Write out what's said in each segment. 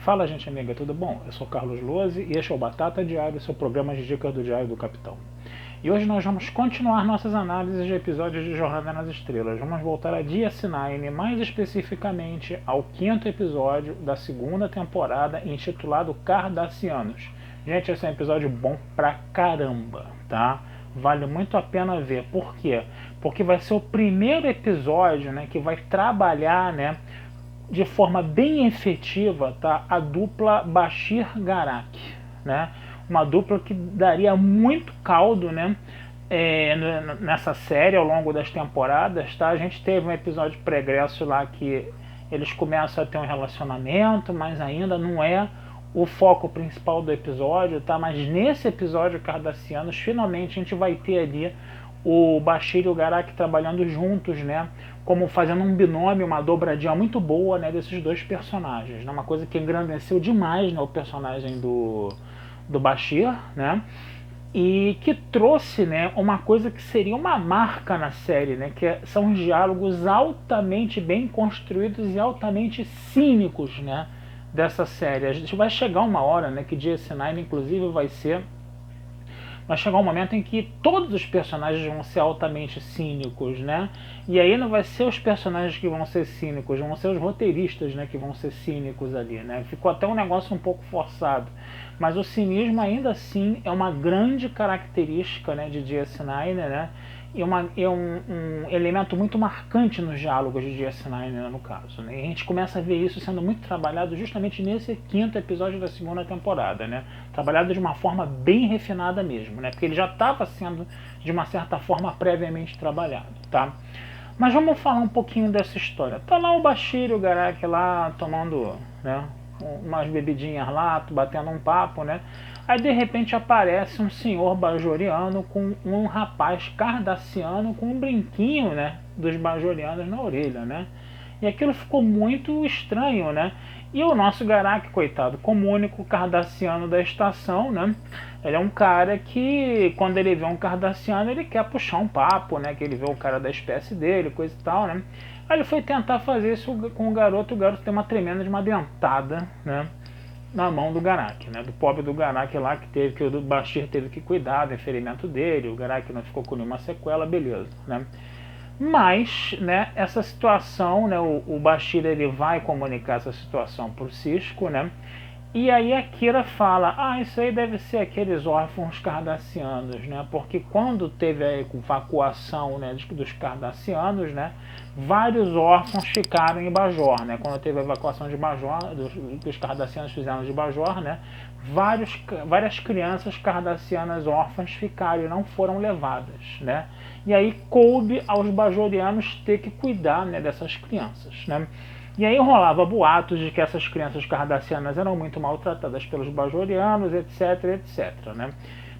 Fala, gente amiga, tudo bom? Eu sou Carlos Lose e este é o Batata Diário, seu programa de dicas do Diário do Capitão. E hoje nós vamos continuar nossas análises de episódios de Jornada nas Estrelas. Vamos voltar a DS9, mais especificamente ao 5º episódio da 2ª temporada, intitulado Cardassianos. Gente, esse é um episódio bom pra caramba, tá? Vale muito a pena ver. Por quê? Porque vai ser o primeiro episódio, né, que vai trabalhar, né, de forma bem efetiva, tá, a dupla Bashir-Garak, né? Uma dupla que daria muito caldo, né, nessa série ao longo das temporadas, tá? A gente teve um episódio pregresso lá que eles começam a ter um relacionamento, mas ainda não é o foco principal do episódio, tá? Mas nesse episódio Cardassianos, finalmente a gente vai ter ali o Bashir e o Garak trabalhando juntos, né? Como fazendo um binômio, uma dobradinha muito boa, né, desses dois personagens, né? Uma coisa que engrandeceu demais, né, o personagem do Bashir, né? E que trouxe, né, uma coisa que seria uma marca na série, né, que são os diálogos altamente bem construídos e altamente cínicos, né, dessa série. A gente vai chegar uma hora, né, que DS9 inclusive vai chegar um momento em que todos os personagens vão ser altamente cínicos, né? E aí não vai ser os personagens que vão ser cínicos, vão ser os roteiristas, né, que vão ser cínicos ali, né? Ficou até um negócio um pouco forçado. Mas o cinismo ainda assim é uma grande característica, né, de DS9, né? E um elemento muito marcante nos diálogos de DS9, né, no caso, né? E a gente começa a ver isso sendo muito trabalhado justamente nesse 5º episódio da 2ª temporada, né? Trabalhado de uma forma bem refinada mesmo, né? Porque ele já estava sendo de uma certa forma previamente trabalhado, tá? Mas vamos falar um pouquinho dessa história. Tá lá o Bashir e o Garak lá tomando, né, umas bebidinhas lá, batendo um papo, né? Aí de repente aparece um senhor bajoriano com um rapaz cardassiano com um brinquinho, né, dos bajorianos na orelha, né? E aquilo ficou muito estranho, né? E o nosso Garak, coitado, como único cardassiano da estação, né? Ele é um cara que, quando ele vê um cardassiano, ele quer puxar um papo, né? Que ele vê o cara da espécie dele, coisa e tal, né? Aí ele foi tentar fazer isso com o garoto tem uma tremenda de uma dentada, né, na mão do Garak, né? Do pobre do Garak lá que o Bashir teve que cuidar do ferimento dele, o Garak não ficou com nenhuma sequela, beleza, né? Mas, né, essa situação, né, o Bashir ele vai comunicar essa situação pro Sisko, né? E aí a Kira fala, isso aí deve ser aqueles órfãos cardassianos, né? Porque quando teve a evacuação, né, dos cardassianos, né, vários órfãos ficaram em Bajor, né? Quando teve a evacuação de Bajor, que os cardassianos fizeram de Bajor, né, várias crianças cardassianas órfãs ficaram e não foram levadas, né? E aí coube aos bajorianos ter que cuidar, né, dessas crianças, né? E aí rolava boatos de que essas crianças cardassianas eram muito maltratadas pelos bajorianos, etc, etc, né?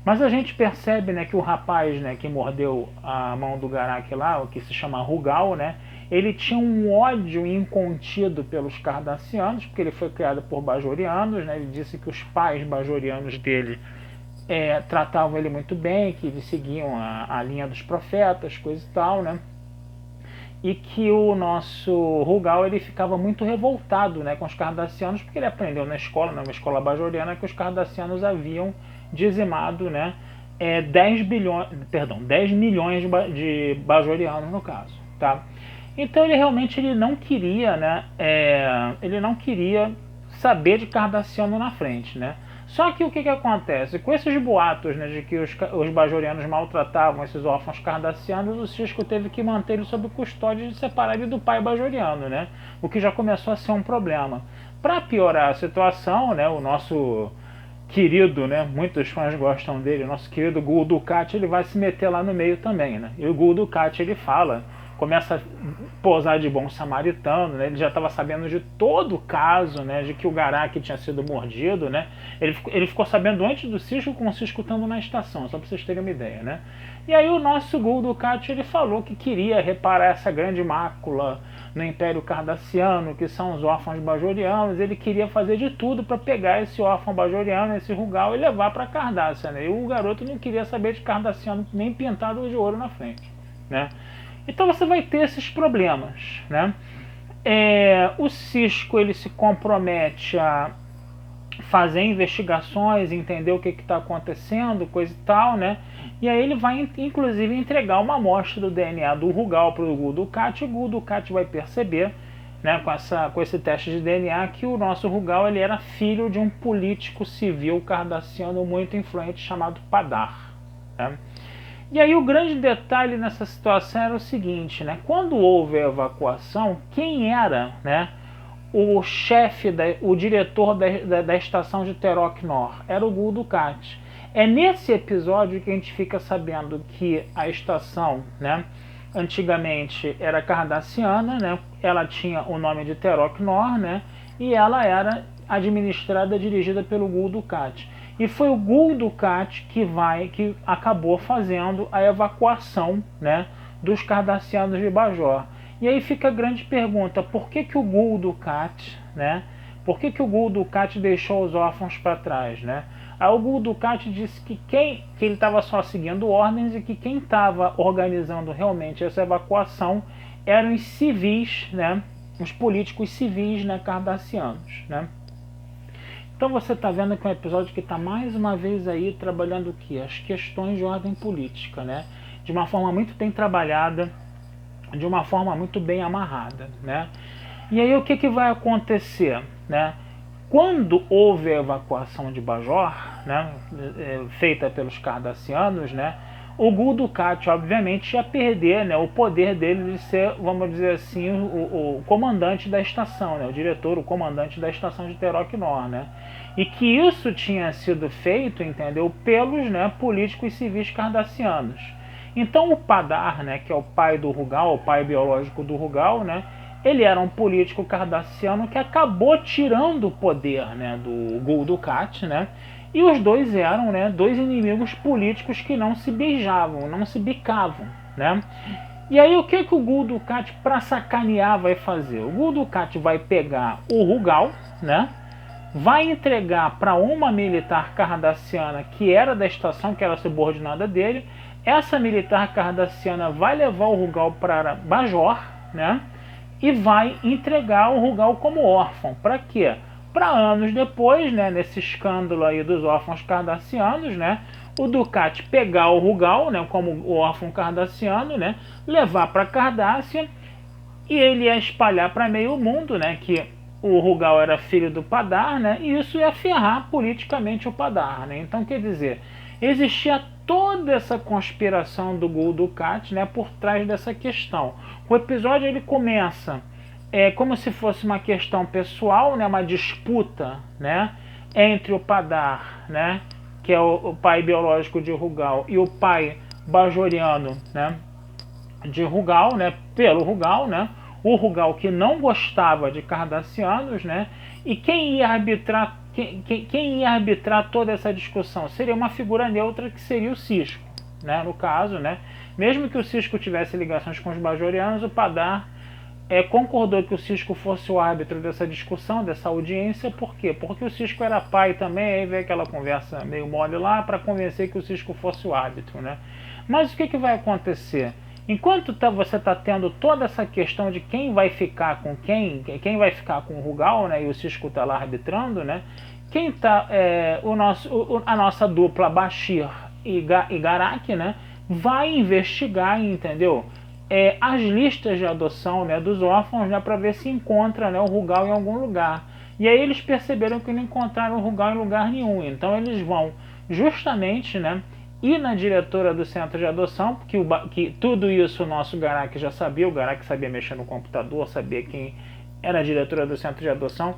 Mas a gente percebe, né, que o rapaz, né, que mordeu a mão do Garak lá, o que se chama Rugal, né, ele tinha um ódio incontido pelos cardassianos, porque ele foi criado por bajorianos, né? Ele disse que os pais bajorianos dele tratavam ele muito bem, que eles seguiam a linha dos profetas, coisa e tal, né? E que o nosso Rugal ele ficava muito revoltado, né, com os cardassianos, porque ele aprendeu na escola, numa escola bajoriana, que os cardassianos haviam dizimado, né, 10 milhões de bajorianos no caso, tá? Então ele não queria, né, ele não queria saber de cardassiano na frente, né? Só que o que acontece? Com esses boatos, né, de que os bajorianos maltratavam esses órfãos cardassianos, o Sisko teve que manter ele sob custódia e separar ele do pai bajoriano, né? O que já começou a ser um problema. Para piorar a situação, né, o nosso querido, né, muitos fãs gostam dele, o nosso querido Gul Dukat, ele vai se meter lá no meio também, né? E o Gul Dukat, ele começa a posar de bom samaritano, né? Ele já estava sabendo de todo o caso, né, de que o Garak tinha sido mordido, né? Ele ficou sabendo antes do Sisko, com o Sisko estando na estação, só para vocês terem uma ideia, né? E aí o nosso Gul Dukat, ele falou que queria reparar essa grande mácula no Império Cardassiano, que são os órfãos bajorianos. Ele queria fazer de tudo para pegar esse órfão bajoriano, esse Rugal, e levar para Cardassia, né? E o garoto não queria saber de Cardassiano nem pintado de ouro na frente, né? Então você vai ter esses problemas, né? O Sisko ele se compromete a fazer investigações, entender o que está acontecendo, coisa e tal, né? E aí ele vai, inclusive, entregar uma amostra do DNA do Rugal para o Gul Dukat, e o Gul Dukat vai perceber, né, com esse teste de DNA, que o nosso Rugal ele era filho de um político civil cardassiano muito influente chamado Padar, né? E aí o grande detalhe nessa situação era o seguinte, né? Quando houve a evacuação, quem era, né, o chefe, o diretor da estação de Terok-Nor? Era o Gul Dukat. É nesse episódio que a gente fica sabendo que a estação, né, antigamente era cardassiana, né? Ela tinha o nome de Terok-Nor, né? E ela era administrada, dirigida pelo Gul Dukat. E foi o Gul Dukat que acabou fazendo a evacuação, né, dos cardassianos de Bajor. E aí fica a grande pergunta: por que o Gul Dukat, né? Por que o Gul Dukat deixou os órfãos para trás, né? Aí o Gul Dukat disse que ele estava só seguindo ordens e que quem estava organizando realmente essa evacuação eram os civis, né? Os políticos civis, né, cardassianos, né? Então você está vendo que é um episódio que está mais uma vez aí trabalhando o quê? As questões de ordem política, né? De uma forma muito bem trabalhada, de uma forma muito bem amarrada, né? E aí o que vai acontecer, né? Quando houve a evacuação de Bajor, né, feita pelos cardassianos, né, o Gul Dukat obviamente ia perder, né, o poder dele de ser, vamos dizer assim, o comandante da estação, né, o diretor, o comandante da estação de Terok-Nor, né? E que isso tinha sido feito, entendeu, pelos, né, políticos civis cardassianos. Então o Padar, né, que é o pai do Rugal, o pai biológico do Rugal, né, ele era um político cardassiano que acabou tirando o poder, né, do Gul Dukat, né, e os dois eram, né, dois inimigos políticos que não se beijavam, não se bicavam, né. E aí o que o Gul Dukat, para sacanear, vai fazer? O Gul Dukat vai pegar o Rugal, né, vai entregar para uma militar cardassiana que era da estação, que era subordinada dele. Essa militar cardassiana vai levar o Rugal para Bajor, né? E vai entregar o Rugal como órfão. Para quê? Para anos depois, né, nesse escândalo aí dos órfãos cardassianos, né, o Dukat pegar o Rugal, né, como o órfão cardassiano, né, levar para Cardassia, e ele ia espalhar para meio mundo, né, que o Rugal era filho do Padar, né, e isso ia ferrar politicamente o Padar, né. Então, quer dizer, existia toda essa conspiração do Gul Dukat, né, por trás dessa questão. O episódio ele começa como se fosse uma questão pessoal, né, uma disputa, né, entre o Padar, né, que é o pai biológico de Rugal, e o pai bajoriano, né, de Rugal, né, pelo Rugal, né, o Rugal que não gostava de cardassianos, né, e quem ia arbitrar toda essa discussão seria uma figura neutra, que seria o Sisko, né, no caso, né, mesmo que o Sisko tivesse ligações com os bajorianos, o Padar concordou que o Sisko fosse o árbitro dessa discussão, dessa audiência. Por quê? Porque o Sisko era pai também, aí veio aquela conversa meio mole lá para convencer que o Sisko fosse o árbitro, né? Mas o que vai acontecer? Enquanto você está tendo toda essa questão de quem vai ficar com quem vai ficar com o Rugal, né, e o Sisko está lá arbitrando, né, quem tá, a nossa dupla Bashir e Garak, né, vai investigar, entendeu? As listas de adoção, né, dos órfãos, né, para ver se encontra, né, o Rugal em algum lugar. E aí eles perceberam que não encontraram o Rugal em lugar nenhum. Então eles vão justamente, né, ir na diretora do centro de adoção, que tudo isso o nosso Garak já sabia. O Garak sabia mexer no computador, sabia quem era a diretora do centro de adoção.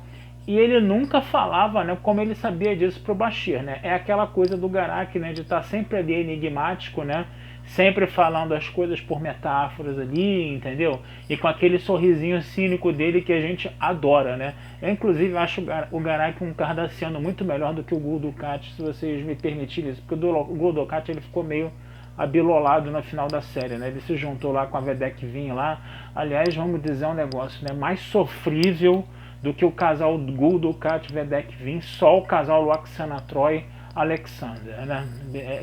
E ele nunca falava, né, como ele sabia disso pro Bashir, né? É aquela coisa do Garak, né, de estar sempre ali enigmático, né? Sempre falando as coisas por metáforas ali, entendeu? E com aquele sorrisinho cínico dele que a gente adora, né? Eu, inclusive, acho o Garak um cardassiano muito melhor do que o Gul Dukat, se vocês me permitirem isso. Porque o Gul Dukat, ele ficou meio abilolado no final da série, né? Ele se juntou lá com a Vedek Vin lá. Aliás, vamos dizer um negócio, né? Mais sofrível do que o casal Gul Dukat Vedek Vin, só o casal Lwaxana Troi Alexander, né?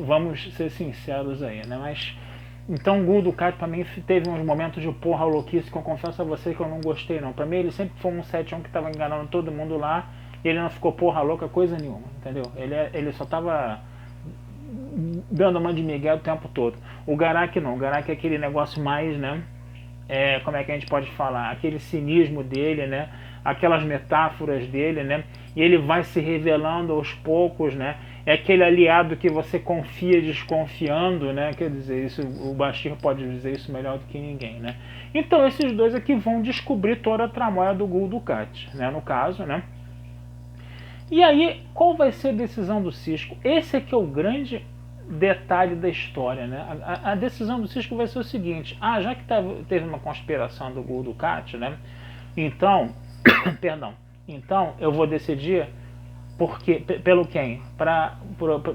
Vamos ser sinceros aí, né? Mas então o Gul Dukat para mim teve uns momentos de porra louquice que eu confesso a você que eu não gostei não. Para mim ele sempre foi um 7-1 que estava enganando todo mundo lá ele não ficou porra louca coisa nenhuma, entendeu? Ele só tava dando uma de migué o tempo todo. O Garak não, o Garak é aquele negócio mais, né, como é que a gente pode falar, aquele cinismo dele, né, aquelas metáforas dele, né, e ele vai se revelando aos poucos, né, é aquele aliado que você confia desconfiando, né, quer dizer, isso, o Bashir pode dizer isso melhor do que ninguém, né. Então esses dois aqui vão descobrir toda a tramóia do Gul Dukat, né, no caso, né. E aí, qual vai ser a decisão do Sisko? Esse aqui é o grande detalhe da história, né? A decisão do Sisko vai ser o seguinte: já que teve uma conspiração do Gul Dukat, né? Então, perdão. Então eu vou decidir pelo quem? Para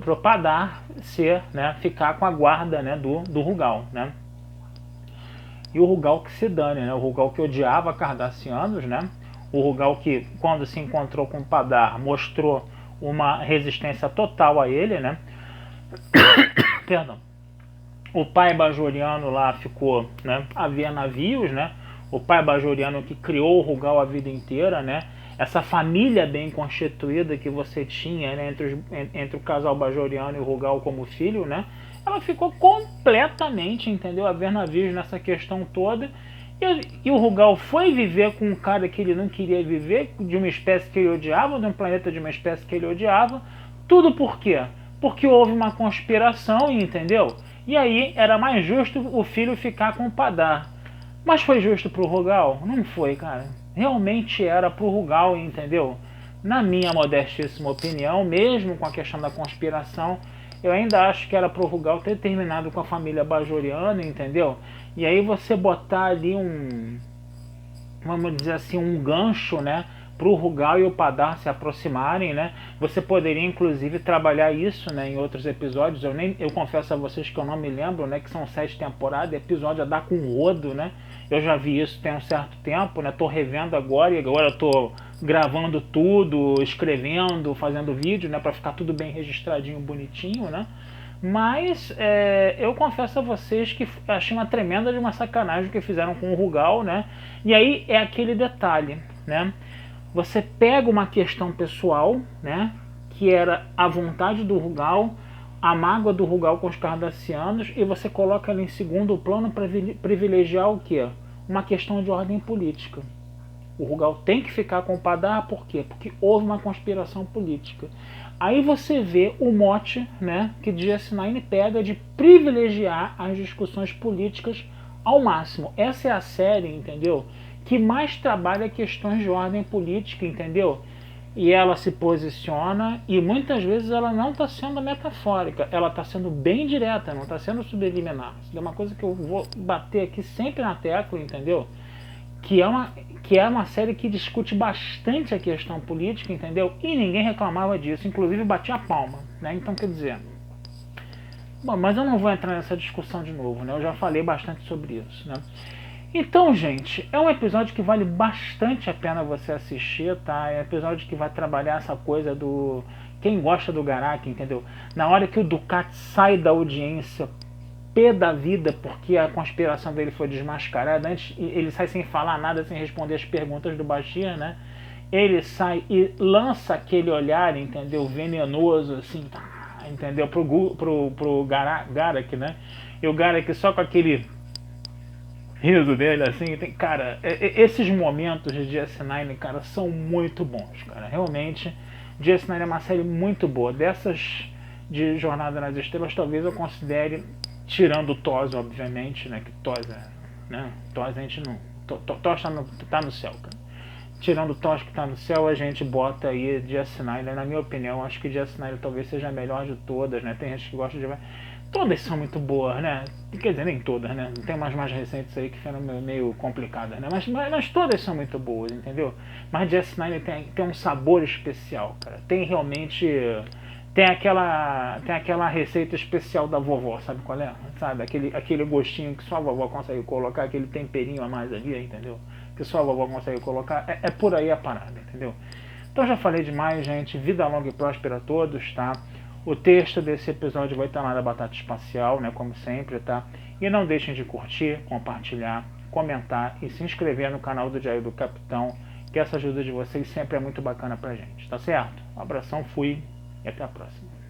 o Padar ser, né? Ficar com a guarda, né? Do Rugal, né? E o Rugal que se dane, né? O Rugal que odiava cardassianos, né? O Rugal que, quando se encontrou com o Padar, mostrou uma resistência total a ele, né? Perdão. O pai bajoriano lá ficou, né? Havia navios, né? O pai bajoriano que criou o Rugal a vida inteira, né? Essa família bem constituída que você tinha, né? Entre o casal bajoriano e o Rugal como filho, né? Ela ficou completamente, entendeu? A ver navios nessa questão toda. E o Rugal foi viver com um cara que ele não queria viver, de uma espécie que ele odiava, de um planeta de uma espécie que ele odiava. Tudo por quê? Porque houve uma conspiração, entendeu? E aí era mais justo o filho ficar com o Padar. Mas foi justo pro Rugal? Não foi, cara. Realmente era pro Rugal, entendeu? Na minha modestíssima opinião, mesmo com a questão da conspiração, eu ainda acho que era pro Rugal ter terminado com a família bajoriana, entendeu? E aí você botar ali vamos dizer assim, um gancho, né, pro Rugal e o Padar se aproximarem, né? Você poderia inclusive trabalhar isso, né, em outros episódios. Eu confesso a vocês que eu não me lembro, né, que são 7 temporadas, episódio a dar com rodo, né? Eu já vi isso tem um certo tempo, né? Tô revendo agora e agora eu tô gravando tudo, escrevendo, fazendo vídeo, né, para ficar tudo bem registradinho, bonitinho, né? Mas eu confesso a vocês que achei uma tremenda de uma sacanagem que fizeram com o Rugal, né? E aí é aquele detalhe, né? Você pega uma questão pessoal, né? Que era a vontade do Rugal, a mágoa do Rugal com os cardassianos, e você coloca ela em segundo plano para privilegiar o quê? Uma questão de ordem política. O Rugal tem que ficar com o Padar, por quê? Porque houve uma conspiração política. Aí você vê o mote, né, que DS9 pega de privilegiar as discussões políticas ao máximo. Essa é a série, entendeu? Que mais trabalha questões de ordem política, entendeu? E ela se posiciona e muitas vezes ela não está sendo metafórica, ela está sendo bem direta, não está sendo subliminar. Isso é uma coisa que eu vou bater aqui sempre na tecla, entendeu? Que é uma série que discute bastante a questão política, entendeu? E ninguém reclamava disso, inclusive batia a palma, né? Então, quer dizer... Bom, mas eu não vou entrar nessa discussão de novo, né? Eu já falei bastante sobre isso, né? Então, gente, é um episódio que vale bastante a pena você assistir, tá? É um episódio que vai trabalhar essa coisa do... Quem gosta do Garak, entendeu? Na hora que o Dukat sai da audiência... pé da vida, porque a conspiração dele foi desmascarada. Antes, ele sai sem falar nada, sem responder as perguntas do Bashir, né? Ele sai e lança aquele olhar, entendeu? Venenoso, assim, entendeu? Pro Garak, né? E o Garak só com aquele riso dele, assim, cara, esses momentos de DS9, cara, são muito bons, cara. Realmente, DS9 é uma série muito boa. Dessas de Jornada nas Estrelas, talvez eu considere, tirando o TOS, obviamente, né? Que TOS né? TOS a gente não... TOS tá no céu, cara. Tirando o TOS que tá no céu, a gente bota aí DS9, né? Na minha opinião, acho que DS9 talvez seja a melhor de todas, né? Tem gente que gosta de... Todas são muito boas, né? Quer dizer, nem todas, né? Tem umas mais recentes aí que foram meio complicadas, né? Mas todas são muito boas, entendeu? Mas DS9 tem um sabor especial, cara. Tem realmente... Tem aquela receita especial da vovó, sabe qual é? Sabe? Aquele gostinho que só a vovó consegue colocar, aquele temperinho a mais ali, entendeu? Que só a vovó consegue colocar. É por aí a parada, entendeu? Então já falei demais, gente. Vida longa e próspera a todos, tá? O texto desse episódio vai estar lá na Batata Espacial, né? Como sempre, tá? E não deixem de curtir, compartilhar, comentar e se inscrever no canal do Diário do Capitão que essa ajuda de vocês sempre é muito bacana pra gente, tá certo? Um abração, fui e até a próxima.